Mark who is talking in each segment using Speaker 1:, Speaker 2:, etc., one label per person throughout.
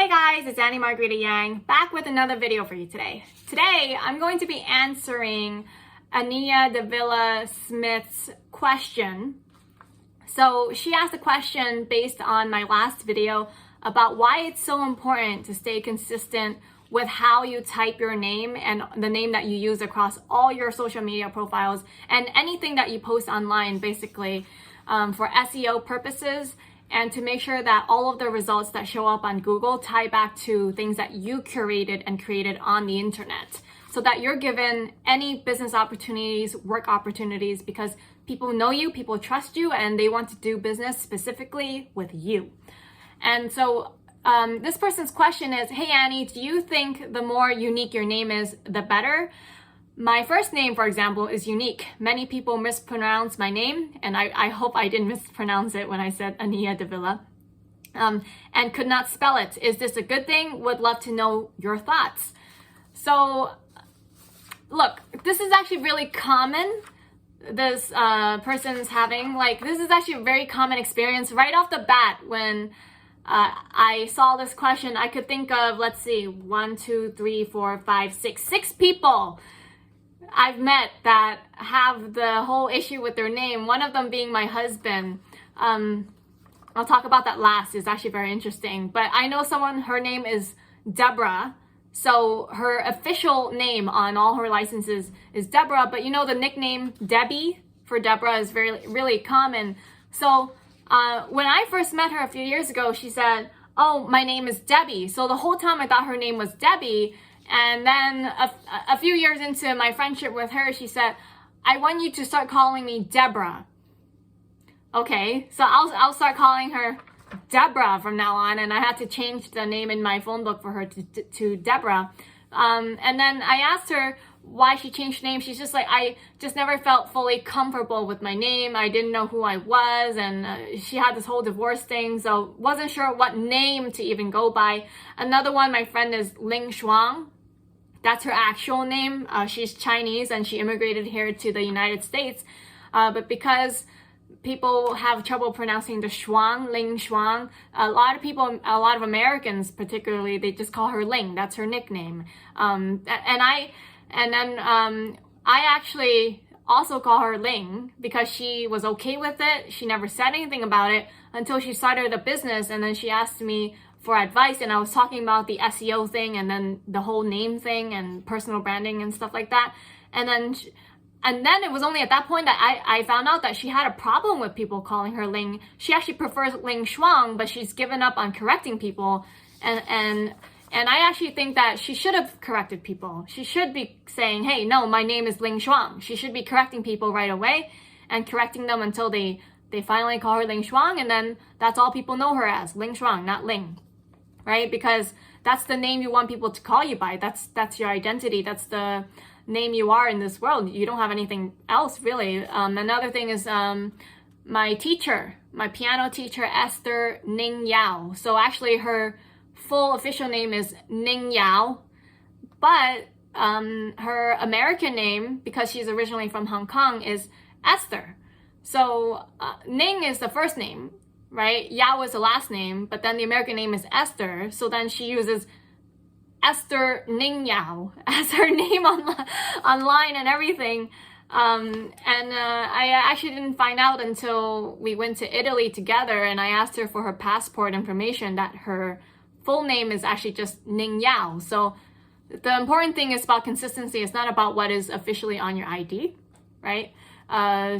Speaker 1: Hey guys, it's Annie Margarita Yang, back with another video for you today. Today, I'm going to be answering Ania Davila Smith's question. So she asked a question based on my last video about why it's so important to stay consistent with how you type your name and the name that you use across all your social media profiles and anything that you post online, basically, for SEO purposes, and to make sure that all of the results that show up on Google tie back to things that you curated and created on the internet, so that you're given any business opportunities, work opportunities, because people know you, people trust you, and they want to do business specifically with you. And so this person's question is, hey Annie, do you think the more unique your name is, the better? My first name, for example, is unique. Many people mispronounce my name, and I hope I didn't mispronounce it when I said Ania Davila, and could not spell it. Is this a good thing? Would love to know your thoughts. So, look, this is actually really common. This person's having, this is actually a very common experience. Right off the bat, when I saw this question, I could think of, let's see, 1, 2, 3, 4, 5, 6 people I've met that have the whole issue with their name, one of them being my husband. I'll talk about that last. It's actually very interesting. But I know someone, her name is Deborah. So her official name on all her licenses is Deborah, but you know the nickname Debbie for Deborah is really common. So when I first met her a few years ago, she said, oh, my name is Debbie. So the whole time I thought her name was Debbie. And then a few years into my friendship with her, she said, I want you to start calling me Deborah. Okay, so I'll start calling her Deborah from now on, and I had to change the name in my phone book for her to Deborah. And then I asked her why she changed name. She's just like, I just never felt fully comfortable with my name. I didn't know who I was, and she had this whole divorce thing, so wasn't sure what name to even go by. Another one, my friend, is Ling Shuang. That's her actual name. She's Chinese and she immigrated here to the United States. But because people have trouble pronouncing the Shuang, Ling Shuang, a lot of Americans particularly, they just call her Ling. That's her nickname. I actually also call her Ling because she was okay with it. She never said anything about it until she started a business, and then she asked me for advice, and I was talking about the SEO thing and then the whole name thing and personal branding and stuff like that. And then it was only at that point that I found out that she had a problem with people calling her Ling. She actually prefers Ling Shuang, but she's given up on correcting people. And I actually think that she should have corrected people. She should be saying, hey, no, my name is Ling Shuang. She should be correcting people right away and correcting them until they finally call her Ling Shuang, and then that's all people know her as, Ling Shuang, not Ling. Right? Because that's the name you want people to call you by. That's your identity. That's the name you are in this world. You don't have anything else, really. Another thing is my teacher, my piano teacher, Esther Ning Yao. So actually her full official name is Ning Yao, but her American name, because she's originally from Hong Kong, is Esther. So Ning is the first name, right? Yao is the last name, but then the American name is Esther. So then she uses Esther Ning Yao as her name online and everything. I actually didn't find out until we went to Italy together, and I asked her for her passport information that her full name is actually just Ning Yao. So the important thing is about consistency. It's not about what is officially on your ID, right?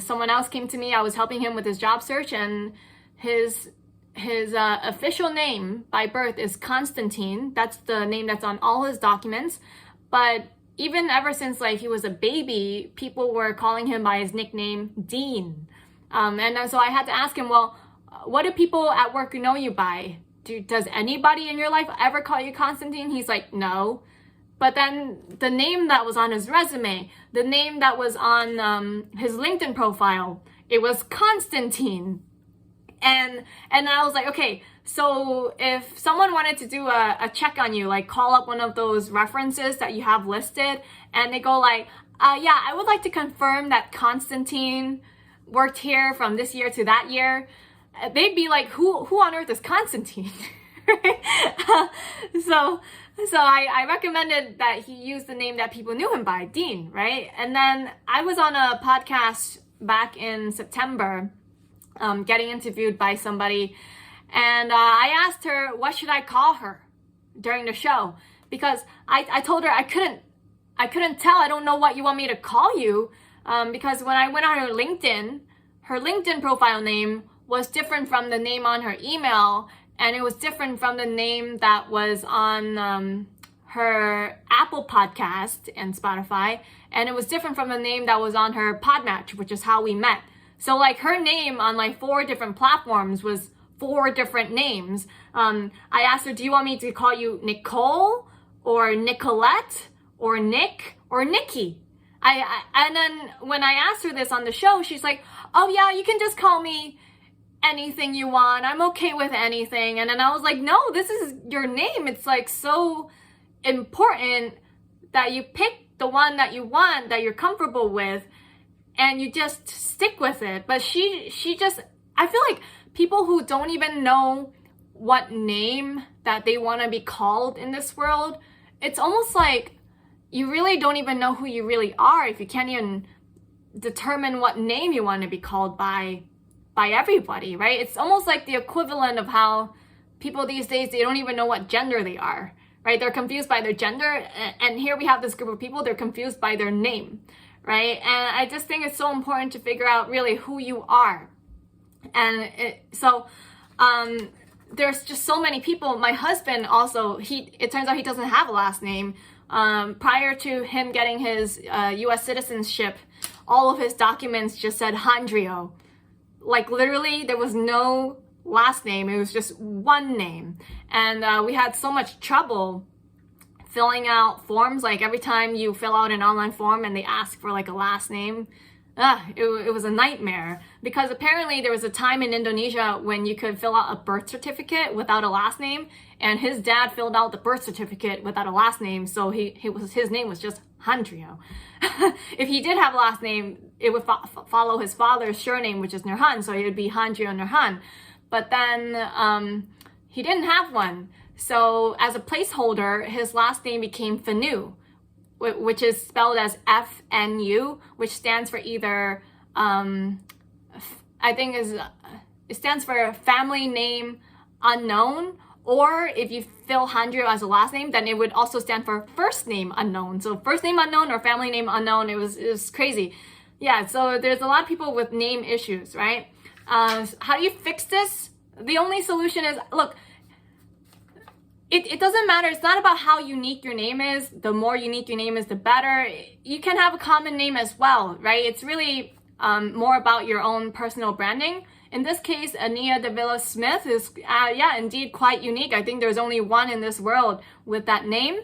Speaker 1: Someone else came to me. I was helping him with his job search, and his official name by birth is Constantine. That's the name that's on all his documents. But even ever since he was a baby, people were calling him by his nickname Dean. And so I had to ask him, well, what do people at work know you by? Does anybody in your life ever call you Constantine? He's like, no. But then the name that was on his resume, the name that was on his LinkedIn profile, it was Constantine. And I was like, okay, so if someone wanted to do a check on you, call up one of those references that you have listed, and they go yeah, I would like to confirm that Constantine worked here from this year to that year, they'd be like, who on earth is Constantine? So I recommended that he use the name that people knew him by, Dean, right? And then I was on a podcast back in September, getting interviewed by somebody, and I asked her, what should I call her during the show? Because I told her I couldn't tell. I don't know what you want me to call you, because when I went on her LinkedIn profile name was different from the name on her email, and it was different from the name that was on her Apple Podcast and Spotify, and it was different from the name that was on her Podmatch, which is how we met. So like her name on like 4 different platforms was 4 different names. I asked her, do you want me to call you Nicole or Nicolette or Nick or Nikki? And then when I asked her this on the show, she's like, oh yeah, you can just call me anything you want. I'm okay with anything. And then I was like, no, this is your name. It's like so important that you pick the one that you want, that you're comfortable with, and you just stick with it. But she just, I feel like people who don't even know what name that they want to be called in this world, it's almost like you really don't even know who you really are if you can't even determine what name you want to be called by everybody, right? It's almost like the equivalent of how people these days, they don't even know what gender they are, right? They're confused by their gender, and here we have this group of people, they're confused by their name, right? And I just think it's so important to figure out really who you are. And there's just so many people. My husband also, it turns out he doesn't have a last name. Prior to him getting his US citizenship, all of his documents just said Handrio. Like literally there was no last name, it was just one name. And we had so much trouble filling out forms. Like every time you fill out an online form and they ask for like a last name, it was a nightmare, because apparently there was a time in Indonesia when you could fill out a birth certificate without a last name, and his dad filled out the birth certificate without a last name, so his name was just Handrio. If he did have a last name, it would follow his father's surname, which is Nurhan, so it would be Handrio Nurhan. But then he didn't have one, so as a placeholder, his last name became Fanu, which is spelled as FNU, which stands for either, it stands for family name unknown, or if you fill Handrio as a last name, then it would also stand for first name unknown. So first name unknown or family name unknown, it was crazy. Yeah, so there's a lot of people with name issues, right? How do you fix this? The only solution is, look, it doesn't matter. It's not about how unique your name is. The more unique your name is, the better. You can have a common name as well, right? It's really more about your own personal branding. In this case, Ania Davila Smith is, indeed quite unique. I think there's only one in this world with that name.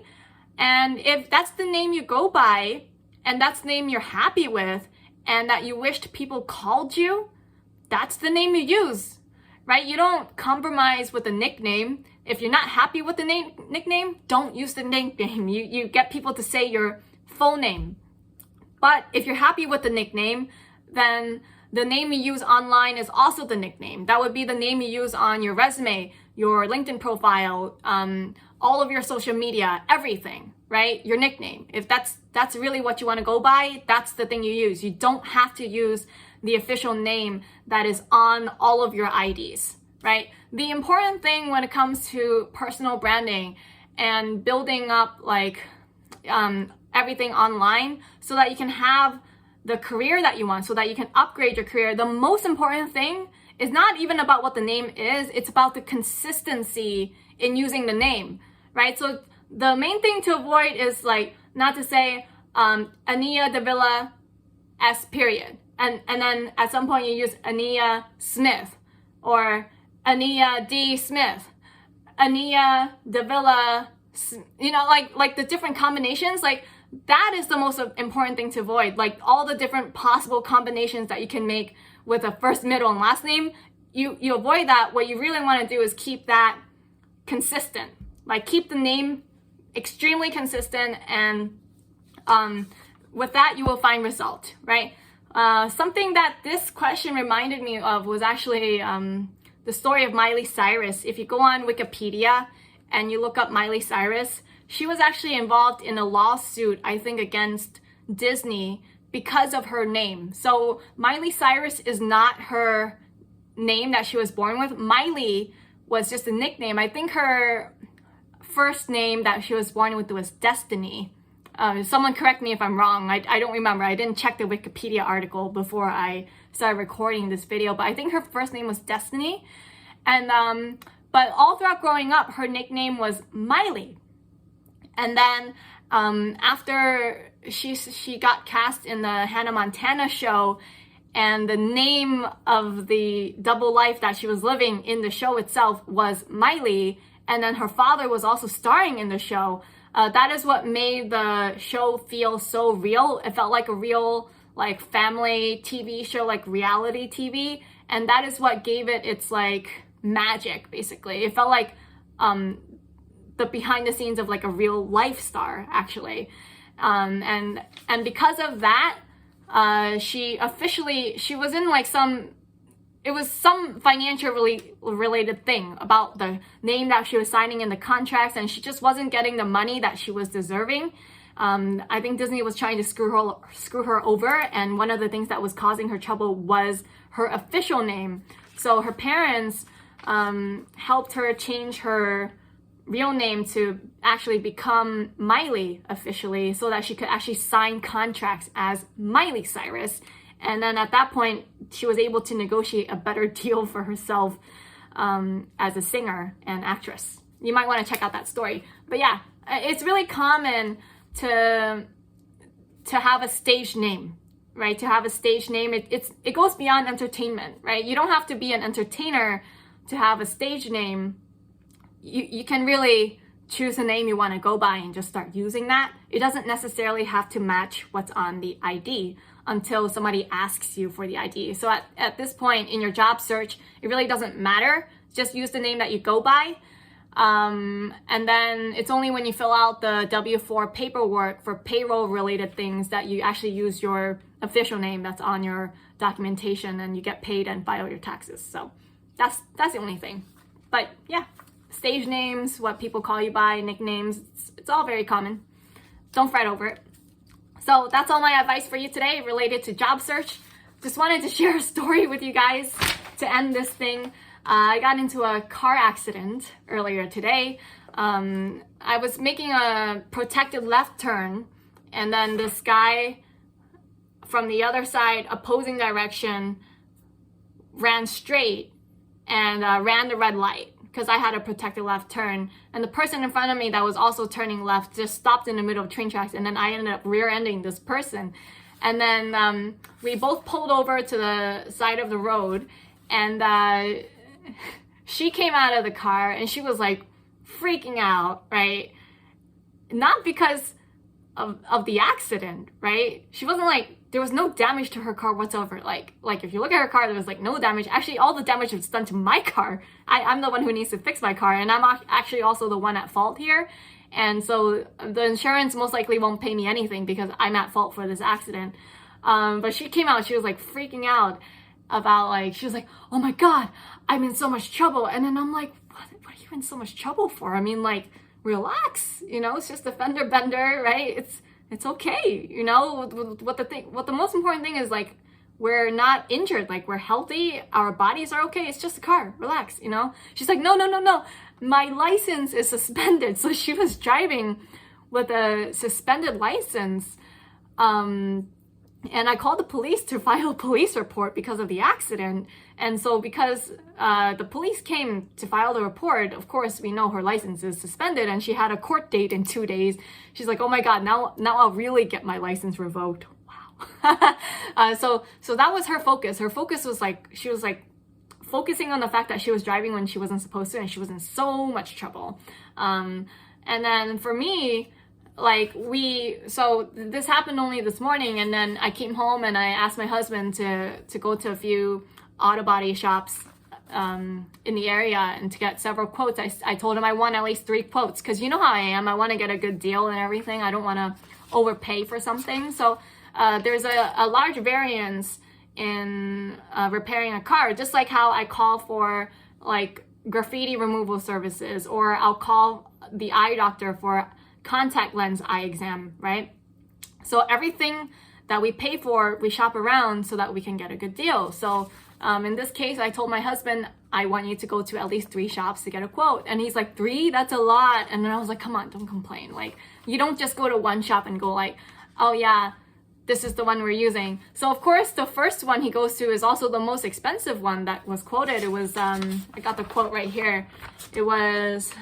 Speaker 1: And if that's the name you go by, and that's the name you're happy with, and that you wished people called you, that's the name you use, right? You don't compromise with a nickname. If you're not happy with the nickname, don't use the nickname. You get people to say your full name. But if you're happy with the nickname, then the name you use online is also the nickname. That would be the name you use on your resume, your LinkedIn profile, all of your social media, everything, right? Your nickname. If that's really what you want to go by, that's the thing you use. You don't have to use the official name that is on all of your IDs, right? The important thing when it comes to personal branding and building up like everything online so that you can have the career that you want, so that you can upgrade your career, the most important thing is not even about what the name is, it's about the consistency in using the name, right? So the main thing to avoid is like not to say Ania Davila S period. And then at some point you use Ania Smith or Ania D Smith, Ania Davila, like the different combinations, like that is the most important thing to avoid. Like all the different possible combinations that you can make with a first, middle, and last name, you avoid that. What you really want to do is keep that consistent. Like keep the name extremely consistent, and with that you will find result, right? Something that this question reminded me of was actually the story of Miley Cyrus. If you go on Wikipedia, and you look up Miley Cyrus, she was actually involved in a lawsuit, I think, against Disney because of her name. So Miley Cyrus is not her name that she was born with. Miley was just a nickname. I think her first name that she was born with was Destiny. Someone correct me if I'm wrong. I don't remember. I didn't check the Wikipedia article before I started recording this video, but I think her first name was Destiny. And but all throughout growing up, her nickname was Miley. And then after she got cast in the Hannah Montana show, and the name of the double life that she was living in the show itself was Miley, and then her father was also starring in the show. That is what made the show feel so real. It felt like a real like family TV show, like reality TV, and that is what gave it its like magic. Basically, it felt like the behind the scenes of like a real life star, actually. And because of that, she was in like it was some financial related thing about the name that she was signing in the contracts, and she just wasn't getting the money that she was deserving. I think Disney was trying to screw her over, and one of the things that was causing her trouble was her official name. So her parents helped her change her real name to actually become Miley officially, so that she could actually sign contracts as Miley Cyrus. And then at that point, she was able to negotiate a better deal for herself as a singer and actress. You might want to check out that story. But yeah, it's really common to have a stage name, right? To have a stage name, it goes beyond entertainment, right? You don't have to be an entertainer to have a stage name. You can really choose a name you want to go by and just start using that. It doesn't necessarily have to match what's on the ID until somebody asks you for the ID. So at this point in your job search, it really doesn't matter. Just use the name that you go by. And then it's only when you fill out the W-4 paperwork for payroll related things that you actually use your official name that's on your documentation, and you get paid and file your taxes. So that's the only thing. But yeah, stage names, what people call you by, nicknames, it's all very common. Don't fret over it. So that's all my advice for you today related to job search. Just wanted to share a story with you guys to end this thing. I got into a car accident earlier today. I was making a protected left turn, and then this guy from the other side, opposing direction, ran straight and ran the red light because I had a protected left turn. And the person in front of me that was also turning left just stopped in the middle of train tracks, and then I ended up rear-ending this person. And then we both pulled over to the side of the road, and she came out of the car and she was like freaking out, right? Not because of the accident, right? She wasn't like, there was no damage to her car whatsoever. Like if you look at her car, there was like no damage. Actually, all the damage was done to my car. I'm the one who needs to fix my car, and I'm actually also the one at fault here. And so the insurance most likely won't pay me anything because I'm at fault for this accident. But she came out, she was like freaking out about like, she was like, oh my God, I'm in so much trouble. And then I'm like, what are you in so much trouble for? I mean, like, relax, you know, it's just a fender bender, right? It's okay, you know. What the most important thing is, like, we're not injured, like, we're healthy, our bodies are okay, it's just a car, relax, you know. She's like, no, my license is suspended. So she was driving with a suspended license, and I called the police to file a police report because of the accident. And so because the police came to file the report, of course, we know her license is suspended, and she had a court date in 2 days. She's like, oh my God, now I'll really get my license revoked. Wow. So that was her focus. Her focus was like, she was like focusing on the fact that she was driving when she wasn't supposed to, and she was in so much trouble. And then for me, like so this happened only this morning, and then I came home and I asked my husband to go to a few auto body shops in the area and to get several quotes. I told him I want at least 3 quotes because you know how I am. I want to get a good deal and everything. I don't want to overpay for something. So there's a large variance in repairing a car, just like how I call for like graffiti removal services, or I'll call the eye doctor for contact lens eye exam, right? So everything that we pay for, we shop around so that we can get a good deal. So in this case, I told my husband, I want you to go to at least 3 shops to get a quote. And he's like, 3? That's a lot. And then I was like, come on, don't complain. Like, you don't just go to one shop and go like, oh yeah, this is the one we're using. So of course, the first one he goes to is also the most expensive one that was quoted. It was, I got the quote right here. It was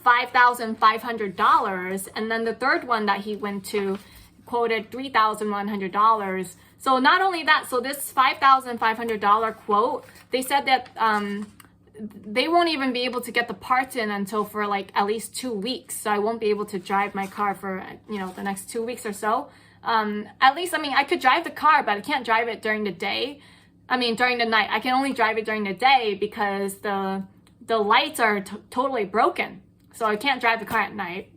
Speaker 1: $5,500. And then the third one that he went to quoted $3,100. So not only that, so this $5,500 quote, they said that they won't even be able to get the parts in until for like at least 2 weeks. So I won't be able to drive my car for, you know, the next 2 weeks or so. At least, I mean, I could drive the car, but I can't drive it during the day. I mean, during the night. I can only drive it during the day because the lights are totally broken. So I can't drive the car at night.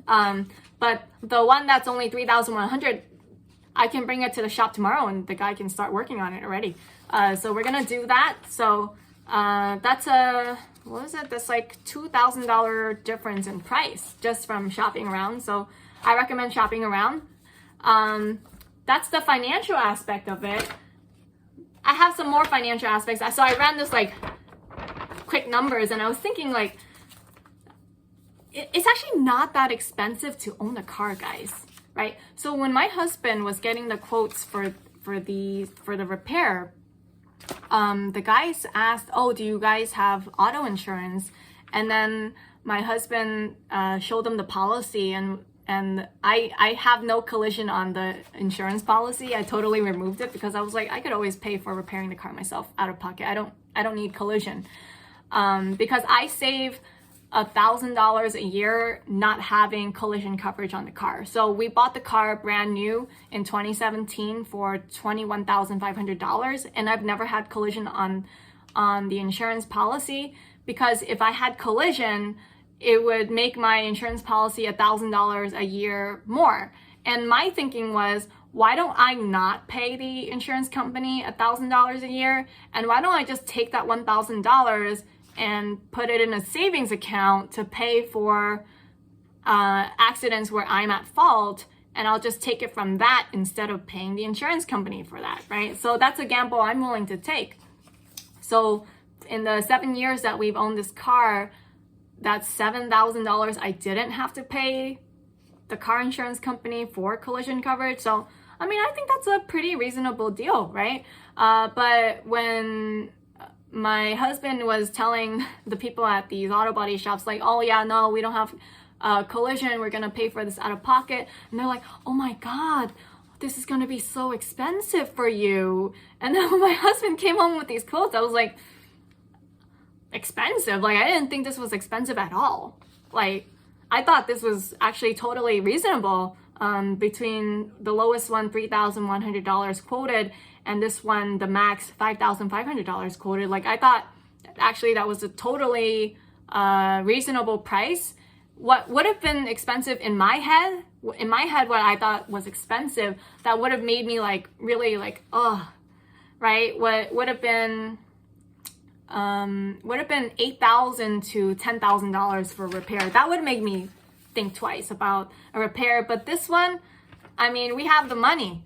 Speaker 1: But the one that's only $3,100, I can bring it to the shop tomorrow and the guy can start working on it already. So we're gonna do that. So that's what is it? That's like $2,000 difference in price just from shopping around. So I recommend shopping around. That's the financial aspect of it. I have some more financial aspects. So I ran this like quick numbers and I was thinking like, it's actually not that expensive to own a car, guys, right? So when my husband was getting the quotes for the repair, the guys asked, oh, do you guys have auto insurance? And then my husband showed them the policy, and I have no collision on the insurance policy. I totally removed it because I was like, I could always pay for repairing the car myself out of pocket. I don't need collision, because I save $1,000 a year not having collision coverage on the car. So we bought the car brand new in 2017 for $21,500, and I've never had collision on the insurance policy, because if I had collision, it would make my insurance policy $1,000 a year more. And my thinking was, why don't I not pay the insurance company $1,000 a year? And why don't I just take that $1,000 and put it in a savings account to pay for accidents where I'm at fault, and I'll just take it from that instead of paying the insurance company for that, right? So that's a gamble I'm willing to take. So in the 7 years that we've owned this car, that's $7,000 I didn't have to pay the car insurance company for collision coverage. So, I mean, I think that's a pretty reasonable deal, right? But when my husband was telling the people at these auto body shops like, oh yeah, no, we don't have collision, we're gonna pay for this out of pocket, and they're like, oh my god, this is gonna be so expensive for you. And then when my husband came home with these quotes, I was like, expensive? Like, I didn't think this was expensive at all. Like, I thought this was actually totally reasonable. Between the lowest one, $3,100 quoted, and this one, the max, $5,500 quoted. Like, I thought actually that was a totally reasonable price. What would have been expensive in my head, what I thought was expensive, that would have made me like really like, oh, right? What would have been $8,000 to $10,000 for repair. That would make me think twice about a repair. But this one, I mean, we have the money.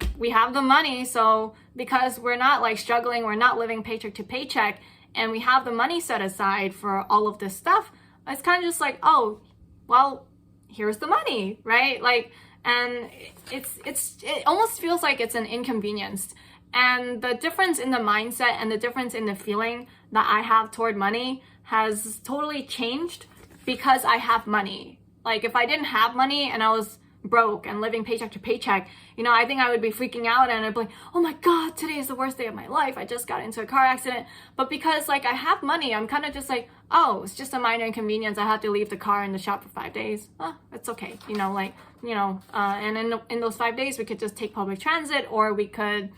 Speaker 1: So because we're not like struggling, we're not living paycheck to paycheck, and we have the money set aside for all of this stuff, it's kind of just like, oh, well, here's the money, right? Like, and it almost feels like it's an inconvenience. And the difference in the mindset and the difference in the feeling that I have toward money has totally changed because I have money. Like, if I didn't have money and I was broke and living paycheck to paycheck, you know, I think I would be freaking out and I'd be like, oh my god, today is the worst day of my life, I just got into a car accident. But because like I have money, I'm kind of just like, oh, it's just a minor inconvenience, I have to leave the car in the shop for 5 days, it's okay, you know, like, you know, and in those 5 days we could just take public transit, or we could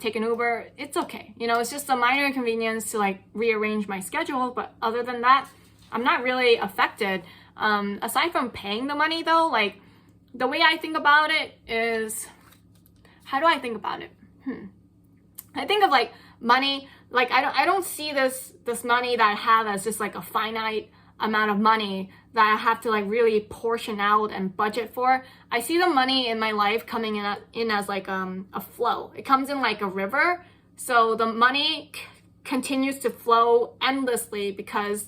Speaker 1: take an Uber. It's okay, you know, it's just a minor inconvenience to like rearrange my schedule. But other than that, I'm not really affected. Aside from paying the money though, like, the way I think about it is, how do I think about it? I think of like money, like I don't see this money that I have as just like a finite amount of money that I have to like really portion out and budget for. I see the money in my life coming in as like a flow. It comes in like a river. So the money continues to flow endlessly because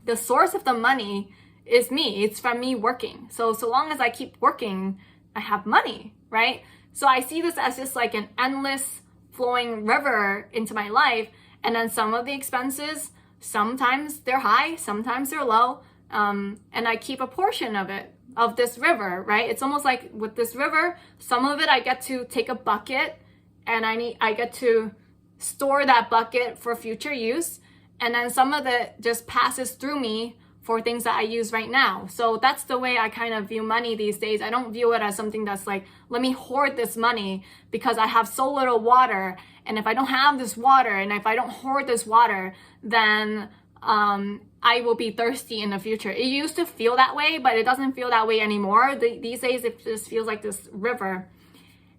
Speaker 1: the source of the money is me. It's from me working. So long as I keep working, I have money, right? So I see this as just like an endless flowing river into my life. And then some of the expenses, sometimes they're high, sometimes they're low. And I keep a portion of it, of this river, right? It's almost like with this river, some of it I get to take a bucket and I get to store that bucket for future use. And then some of it just passes through me for things that I use right now. So that's the way I kind of view money these days. I don't view it as something that's like, let me hoard this money because I have so little water. And if I don't have this water and if I don't hoard this water, then I will be thirsty in the future. It used to feel that way, but it doesn't feel that way anymore. These days, it just feels like this river.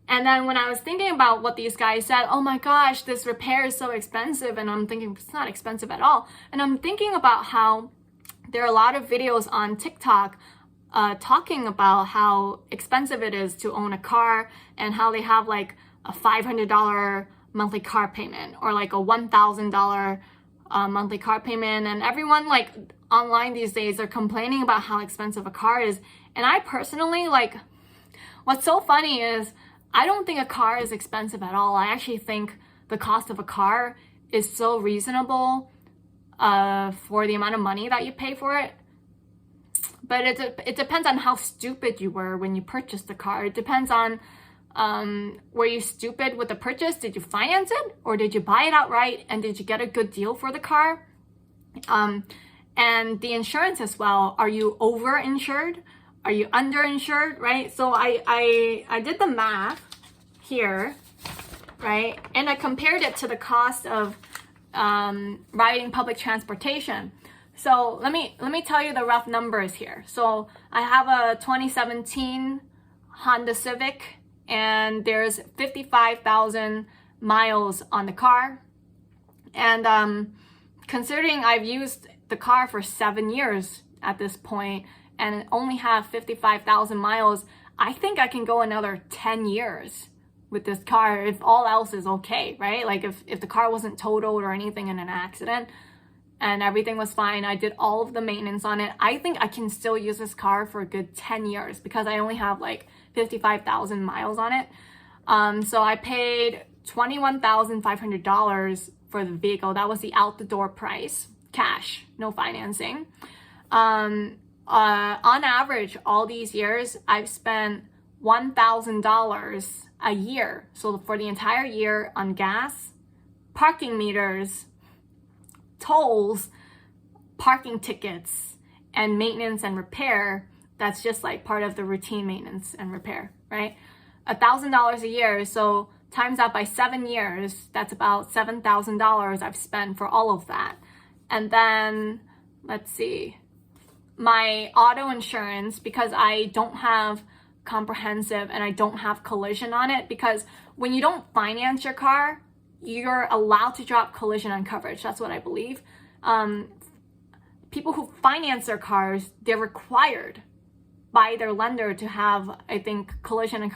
Speaker 1: And then when I was thinking about what these guys said, oh my gosh, this repair is so expensive. And I'm thinking, it's not expensive at all. And I'm thinking about how there are a lot of videos on TikTok talking about how expensive it is to own a car and how they have like a $500 monthly car payment or like a $1,000 monthly car payment. And everyone like online these days are complaining about how expensive a car is. And I personally, like, what's so funny is I don't think a car is expensive at all. I actually think the cost of a car is so reasonable for the amount of money that you pay for it. But it depends on how stupid you were when you purchased the car. It depends on, were you stupid with the purchase? Did you finance it? Or did you buy it outright? And did you get a good deal for the car? And the insurance as well. Are you over-insured? Are you underinsured, right? So I did the math here, right? And I compared it to the cost of riding public transportation. So let me tell you the rough numbers here. So I have a 2017 Honda Civic and there's 55,000 miles on the car. And considering I've used the car for 7 years at this point and only have 55,000 miles, I think I can go another 10 years with this car if all else is okay, right? Like if the car wasn't totaled or anything in an accident and everything was fine, I did all of the maintenance on it, I think I can still use this car for a good 10 years because I only have like 55,000 miles on it. So I paid $21,500 for the vehicle. That was the out the door price, cash, no financing. On average, all these years, I've spent $1,000 a year. So for the entire year on gas, parking meters, tolls, parking tickets, and maintenance and repair. That's just like part of the routine maintenance and repair, right? $1,000 a year. So times that by 7 years, that's about $7,000 I've spent for all of that. And then, let's see, my auto insurance, because I don't have comprehensive and I don't have collision on it, because when you don't finance your car, you're allowed to drop collision on coverage. That's what I believe. People who finance their cars, they're required by their lender to have, I think, collision and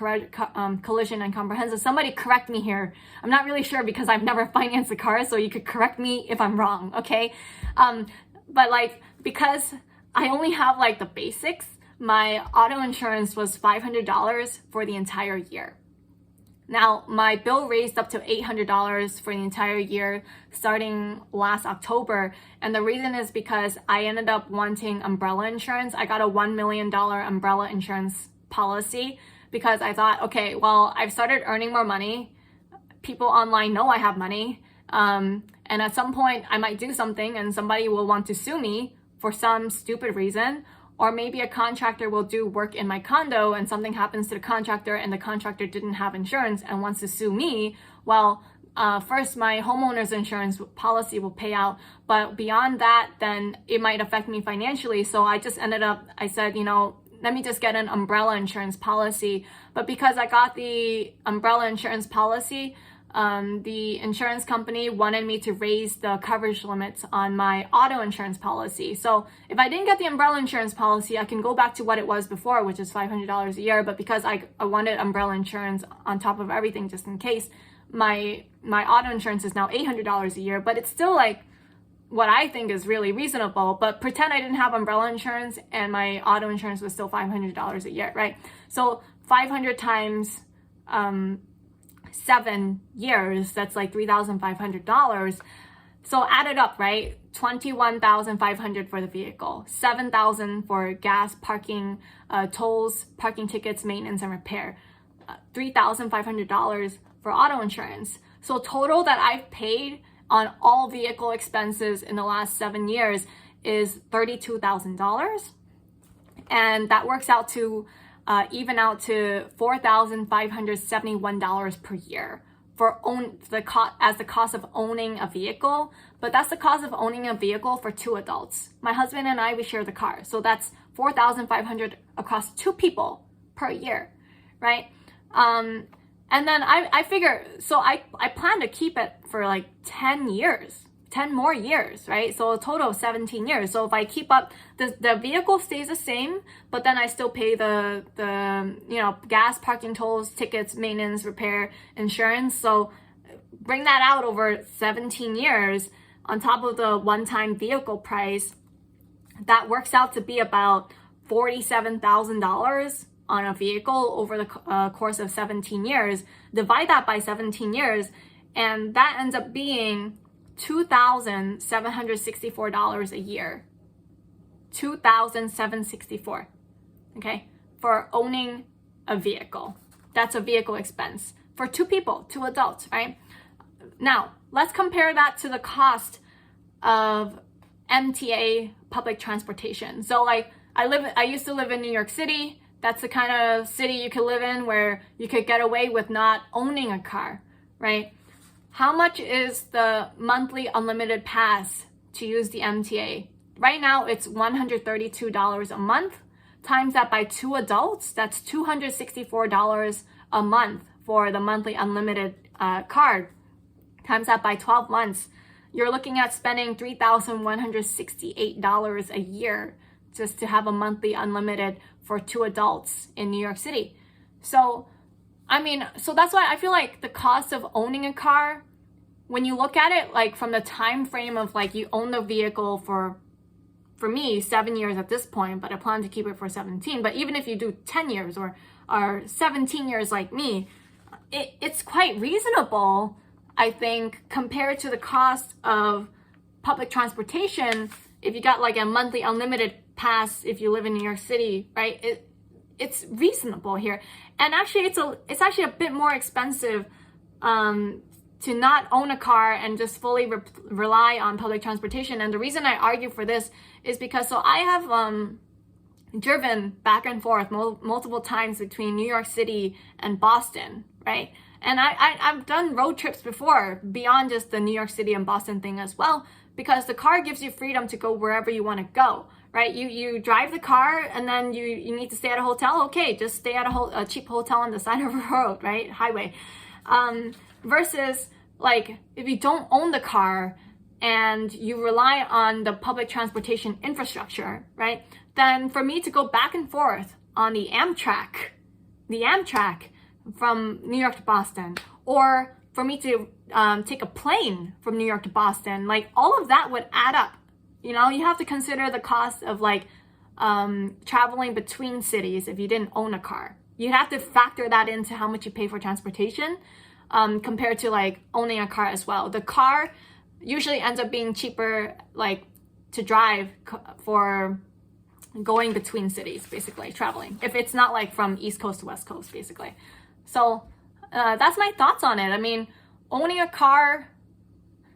Speaker 1: comprehensive. Somebody correct me here. I'm not really sure because I've never financed a car, so you could correct me if I'm wrong, okay? But like, because I only have like the basics, my auto insurance was $500 for the entire year. Now, my bill raised up to $800 for the entire year starting last October. And the reason is because I ended up wanting umbrella insurance. I got a $1 million umbrella insurance policy because I thought, okay, well, I've started earning more money. People online know I have money. And at some point I might do something and somebody will want to sue me for some stupid reason. Or maybe a contractor will do work in my condo and something happens to the contractor and the contractor didn't have insurance and wants to sue me. Well, first my homeowner's insurance policy will pay out. But beyond that, then it might affect me financially. So I just ended up, I said, you know, let me just get an umbrella insurance policy. But because I got the umbrella insurance policy, the insurance company wanted me to raise the coverage limits on my auto insurance policy. So if I didn't get the umbrella insurance policy, I can go back to what it was before, which is $500 a year. But because I wanted umbrella insurance on top of everything, just in case, my auto insurance is now $800 a year. But it's still like what I think is really reasonable. But pretend I didn't have umbrella insurance and my auto insurance was still $500 a year, right? So 500 times 7 years, that's like $3,500. So add it up, right? $21,500 for the vehicle, $7,000 for gas, parking, tolls, parking tickets, maintenance, and repair, $3,500 for auto insurance. So total that I've paid on all vehicle expenses in the last 7 years is $32,000, and that works out to even out to $4,571 per year for the cost of owning a vehicle. But that's the cost of owning a vehicle for 2 adults. My husband and I, we share the car, so that's $4,500 across 2 people per year, right? And then I figure, so I plan to keep it for like 10 more years, right? So a total of 17 years. So if I keep up, the vehicle stays the same, but then I still pay the gas, parking, tolls, tickets, maintenance, repair, insurance. So bring that out over 17 years on top of the one-time vehicle price. That works out to be about $47,000 on a vehicle over the course of 17 years. Divide that by 17 years, and that ends up being $2,764 a year. $2,764, okay, for owning a vehicle. That's a vehicle expense for 2 people, 2 adults, right? Now, let's compare that to the cost of MTA public transportation. So like I used to live in New York City. That's the kind of city you could live in where you could get away with not owning a car, right? How much is the monthly unlimited pass to use the MTA? Right now, it's $132 a month. Times that by 2 adults, that's $264 a month for the monthly unlimited card. Times that by 12 months, you're looking at spending $3,168 a year just to have a monthly unlimited for 2 adults in New York City. So, I mean, so that's why I feel like the cost of owning a car, when you look at it like from the time frame of like you own the vehicle for me, 7 years at this point, but I plan to keep it for 17. But even if you do 10 years or 17 years like me, it's quite reasonable, I think, compared to the cost of public transportation. If you got like a monthly unlimited pass, if you live in New York City, right? It's reasonable here. And actually, it's actually a bit more expensive to not own a car and just fully rely on public transportation. And the reason I argue for this is because I have driven back and forth multiple times between New York City and Boston, right? And I've done road trips before beyond just the New York City and Boston thing as well, because the car gives you freedom to go wherever you want to go, right? You drive the car, and then you need to stay at a hotel. Okay, just stay at a cheap hotel on the side of a road, right? Highway. Versus like if you don't own the car and you rely on the public transportation infrastructure, right? Then for me to go back and forth on the Amtrak from New York to Boston, or for me to take a plane from New York to Boston, like all of that would add up. You know, you have to consider the cost of like traveling between cities if you didn't own a car. You have to factor that into how much you pay for transportation compared to like owning a car as well. The car usually ends up being cheaper like to drive for going between cities, basically traveling, if it's not like from East Coast to West Coast, basically. So that's my thoughts on it. I mean, owning a car,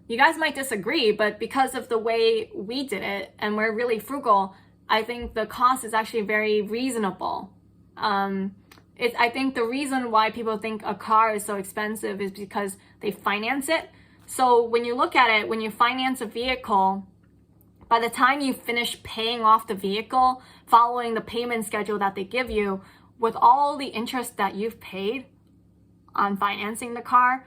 Speaker 1: you guys might disagree, but because of the way we did it and we're really frugal, I think the cost is actually very reasonable. I think the reason why people think a car is so expensive is because they finance it. So when you look at it, when you finance a vehicle, by the time you finish paying off the vehicle, following the payment schedule that they give you, with all the interest that you've paid on financing the car,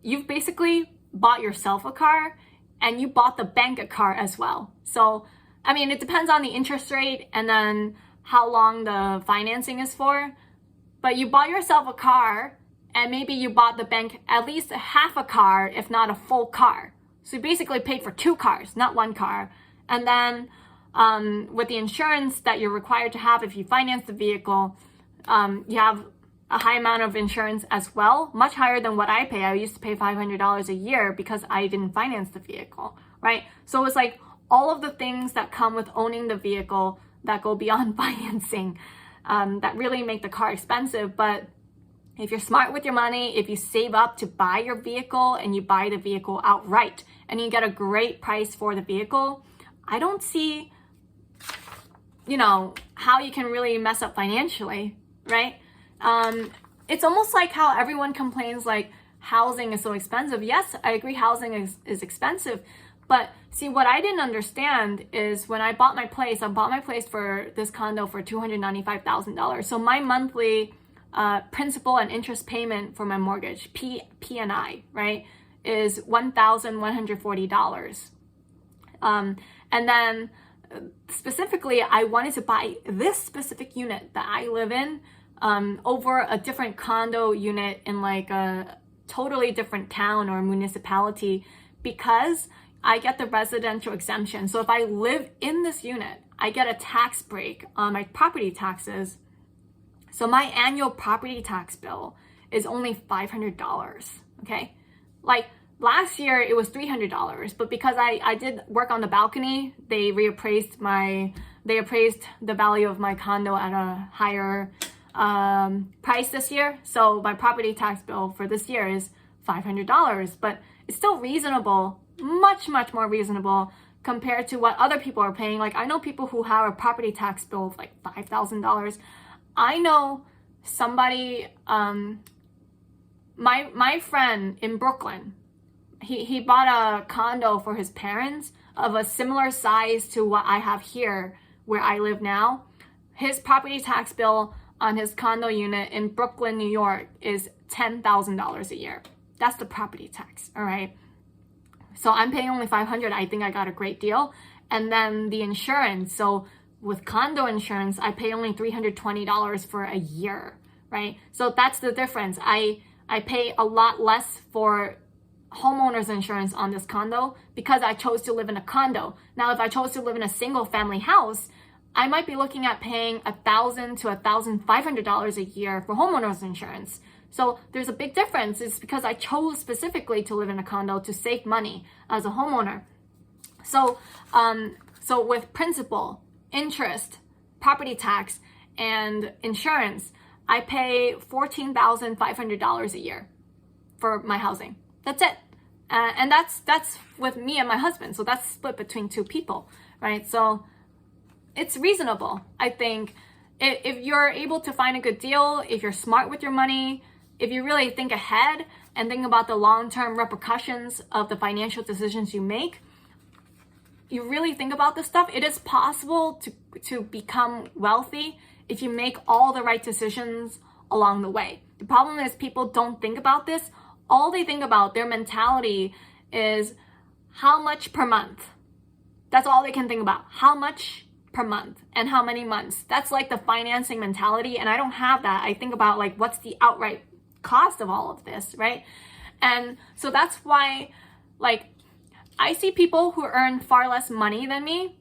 Speaker 1: you've basically bought yourself a car and you bought the bank a car as well. So, I mean, it depends on the interest rate and then how long the financing is for. But you bought yourself a car and maybe you bought the bank at least half a car, if not a full car. So you basically paid for 2 cars, not 1 car. And then with the insurance that you're required to have if you finance the vehicle, you have a high amount of insurance as well, much higher than what I pay. I used to pay $500 a year because I didn't finance the vehicle, right? So it's like all of the things that come with owning the vehicle that go beyond financing that really make the car expensive. But if you're smart with your money, if you save up to buy your vehicle and you buy the vehicle outright and you get a great price for the vehicle, I don't see, how you can really mess up financially, right? It's almost like how everyone complains like housing is so expensive. Yes, I agree housing is expensive. But see, what I didn't understand is when I bought my place for this condo for $295,000. So my monthly principal and interest payment for my mortgage, P&I, right, is $1,140. And then specifically, I wanted to buy this specific unit that I live in over a different condo unit in like a totally different town or municipality because I get the residential exemption. So if I live in this unit, I get a tax break on my property taxes. So my annual property tax bill is only $500, okay? Like last year it was $300, but because I did work on the balcony, they appraised the value of my condo at a higher price this year. So my property tax bill for this year is $500, but it's still reasonable, much more reasonable compared to what other people are paying. Like I know people who have a property tax bill of like $5,000. I know somebody, my friend in Brooklyn, he bought a condo for his parents of a similar size to what I have here where I live now. His property tax bill on his condo unit in Brooklyn, New York is $10,000 a year. That's the property tax, all right? So I'm paying only $500. I think I got a great deal. And then the insurance. So with condo insurance, I pay only $320 for a year, right? So that's the difference. I pay a lot less for homeowner's insurance on this condo because I chose to live in a condo. Now, if I chose to live in a single family house, I might be looking at paying $1,000 to $1,500 a year for homeowner's insurance. So there's a big difference. It's because I chose specifically to live in a condo to save money as a homeowner. So, so with principal, interest, property tax, and insurance, I pay $14,500 a year for my housing. That's it. And that's with me and my husband. So that's split between 2 people, right? So it's reasonable. I think if you're able to find a good deal, if you're smart with your money, if you really think ahead and think about the long-term repercussions of the financial decisions you make, you really think about this stuff, it is possible to become wealthy if you make all the right decisions along the way. The problem is people don't think about this. All they think about, their mentality is how much per month. That's all they can think about. How much per month and how many months. That's like the financing mentality. And I don't have that. I think about like, what's the outright cost of all of this, right? And so that's why, like, I see people who earn far less money than me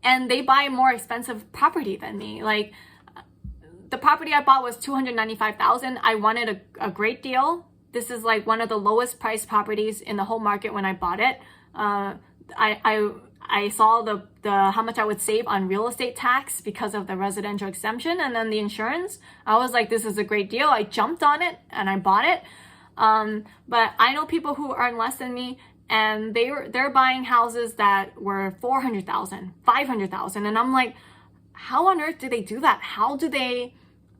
Speaker 1: and they buy more expensive property than me. Like the property I bought was $295,000. I wanted a great deal. This is like one of the lowest priced properties in the whole market when I bought it. I saw the how much I would save on real estate tax because of the residential exemption and then the insurance. I was like, this is a great deal. I jumped on it and I bought it. But I know people who earn less than me and they're buying houses that were $400,000, $500,000, and I'm like, how on earth do they do that? How do they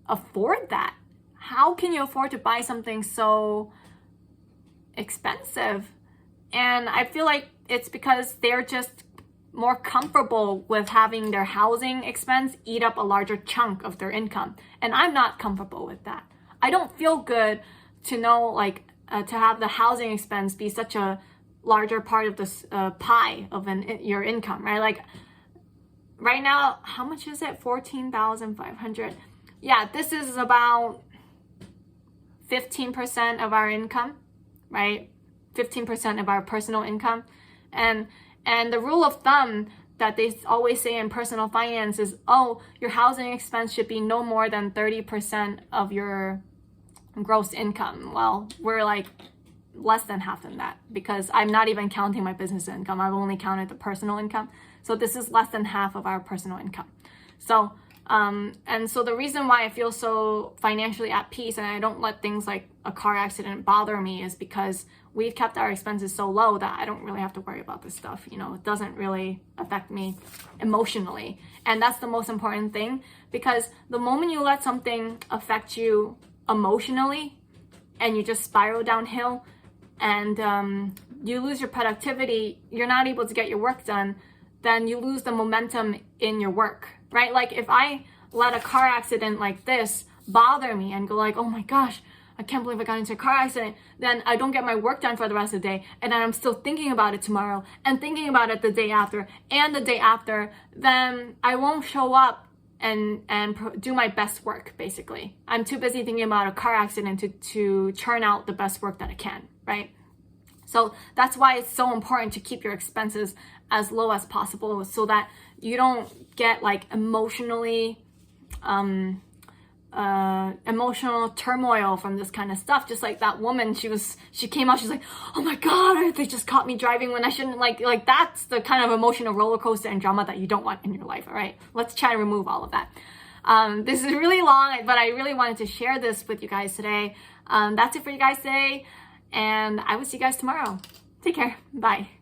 Speaker 1: afford that? How can you afford to buy something so expensive? And I feel like it's because they're just more comfortable with having their housing expense eat up a larger chunk of their income. And I'm not comfortable with that. I don't feel good to know like to have the housing expense be such a larger part of this pie of your income, right? Like right now, how much is it? 14,500. Yeah, this is about 15% of our income, right? 15% of our personal income. And the rule of thumb that they always say in personal finance is, oh, your housing expense should be no more than 30% of your gross income. Well, we're like less than half than that, because I'm not even counting my business income. I've only counted the personal income. So this is less than half of our personal income. So and so the reason why I feel so financially at peace and I don't let things like a car accident bother me is because we've kept our expenses so low that I don't really have to worry about this stuff. You know, it doesn't really affect me emotionally. And that's the most important thing, because the moment you let something affect you emotionally and you just spiral downhill and you lose your productivity, you're not able to get your work done, then you lose the momentum in your work, right? Like if I let a car accident like this bother me and go like, oh my gosh, I can't believe I got into a car accident, then I don't get my work done for the rest of the day, and then I'm still thinking about it tomorrow and thinking about it the day after and the day after, then I won't show up and do my best work, basically. I'm too busy thinking about a car accident to churn out the best work that I can, right? So that's why it's so important to keep your expenses as low as possible so that you don't get like emotional turmoil from this kind of stuff. Just like that woman, she came out, she's like, oh my God, they just caught me driving when I shouldn't. Like that's the kind of emotional roller coaster and drama that you don't want in your life. All right, let's try to remove all of that. This is really long, but I really wanted to share this with you guys today. That's it for you guys today, and I will see you guys tomorrow. Take care. Bye.